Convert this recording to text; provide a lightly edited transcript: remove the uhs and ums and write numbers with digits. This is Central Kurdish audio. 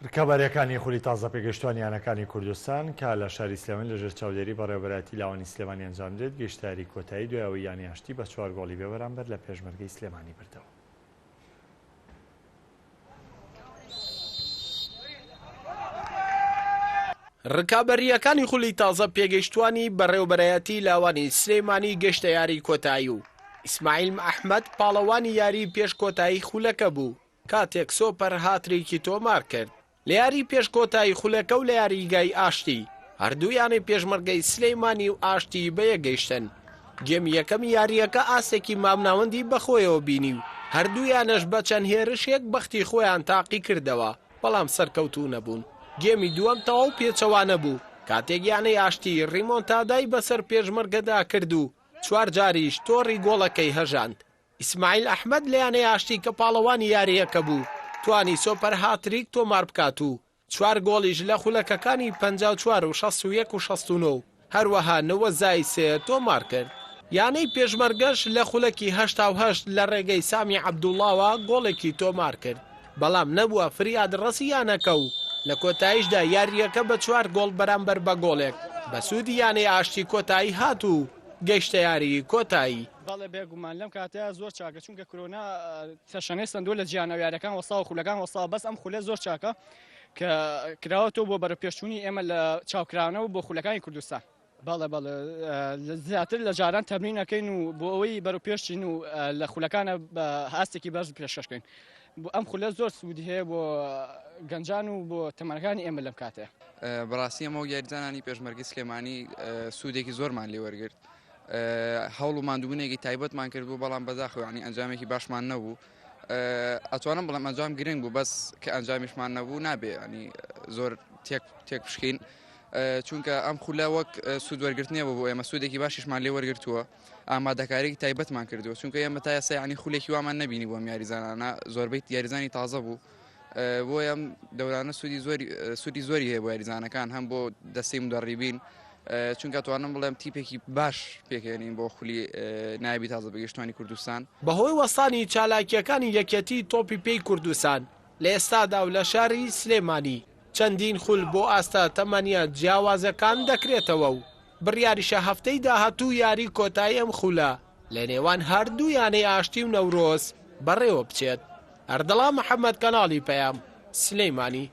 ڕکابەریەکانی خولی تازە پێگەشتوانیانەکانی کوردستان کە لە شاری سلێمانی لەژێر چاودێری بەڕێوەبەرەتی لاوانی سلێمانی ئەنجامدرێت گەشتیاری کۆتایی دوایەوەی یانی ئاشتی بە 4 گۆڵی بەرامبەر لە پێشمەرگەی سلێمانی بردەوە. ڕکابەریەکانی خولی تازە پێگەشتوانی بەڕێوەبەرەتی لاوانی سلێمانی گەشتە یاری کۆتایی و ئیسماعیل ئەحمەد پاڵەوانی یاری پێش کۆتایی خولەکە بوو کاتێک سۆپەر هاترێکی تۆمار کرد لە یاری پێش کۆتایی خولەکە و لە یاریگای ئاشتی هەردوویانی پێشمەرگەی سلێمانی و ئاشتی بەیەگەیشتن. گێمی یەکەمی یاریەکە ئاسێکی مامناوەندی بەخۆیەوە بینی و هەردوویانەش بە چەند هێرشێک بەختی خۆیان تاقی کردەوە بەڵام سەرکەوتوو نەبوون. گێمی دووەم تەواو پێچەوانە بوو کاتێک یانەی ئاشتی ڕیمۆنتادای بەسەر پێشمەرگەدا کرد و 4 جاریش تۆڕی گۆڵەکەی هەژاند. ئیسماعیل ئەحمەد لە یانەی ئاشتی کە پاڵەوانی یاریەکە بوو توانی سۆپەر هاتریک تۆمار بکات و 4 گۆڵیش لە خولەکەکانی 54 و 61 و 69 هەروەها 93 تۆمار کرد. یانەی پێشمەرگەش لە خولەکی 88 لە ڕێگەی سامی عەبدوڵڵاوە گۆڵێکی تۆمار کرد بەڵام نەبووە فریاد ڕەسییانەکە و لە کۆتاییشدا یاریەکە بە 4 گۆڵ بەرامبەر بە گۆڵێک بە سوودی یانەی ئاشتی کۆتایی هات و گەیشتە یاری کۆتایی. بەڵێ بێگومان لەم کاتەیە زۆر چاکە چونکە کۆرۆنا تەشەنەی سندوو لە جیهانەوە یاریەکان وەسا و خولەکان وەسا بەس ئەم خولە زۆر چاکە کە کراوەتەوە بۆ بەرەپێشچوونی ئێمە لە چاوکراونەوە بۆ خولەکانی کوردستان. بەڵێ زیاتر لە جاران تەمرینەکەین و بۆ ئەوەی بەرەپێشچین و لە خولەکانە بە هەستێکی بەرز پێشکەشکەین. ئەم خولە زۆر سوودی هەیە بۆ گەنجان و بۆ تەمەنەکانی ئێمە لەم کاتەیە. بەڕاستی ئەمە یاریزانانی پێشمەرگی سلێمانی سوودێکی زۆرمان لێ وەرگرت. هەوڵ و ماندووبوونێکی تایبەتمان کرد بوو بەڵام بەداخەوانی ئەنجامێکی باشمان نەبوو. ئەتوانم بڵێم ئەنجام گرنگ بوو بەس کە ئەنجامیشمان نەبوو نابێ ینی زۆر تێک پشکین چونکە ئەم خولە وەک سوود وەرگرتنیە بۆ ئێمە سوودێکی باشیشمان لێ وەرگرتووە ئامادەکارێکی تایبەتمان کردووە چونکە ئێمە تا ئێستا ینی خولێکی وامان نەبینی بۆ ئەم یاریزانانە زۆربەی یاریزانی تازە بوو بۆ ئەم دەورانە سوودی زۆری هەیە بۆ یاریزانەکان هەم بۆ دەستەی مدەڕیبین چونکە توانم بڵێم تیپێکی باش پێکێنین بۆ خولی نایبی تازە بەگەشتوانی کوردستان. بەهۆی وەستانی چالاکیەکانی یەکەتی تۆپی پێی کوردستان لە ئێستادا و لە شاری سلێمانی چەندین خول بۆ ئاستا تەمەنیە جیاوازەکان دەکرێتەوە و بڕیاریشە هەفتەی داهاتوو یاری کۆتایی ئەم خولە لە نێوان هەردوو یانەی ئاشتی و نەورۆز بەڕێوە بچێت. ئەردەڵا محەممەد کەناڵی پەیام سلەیمانی.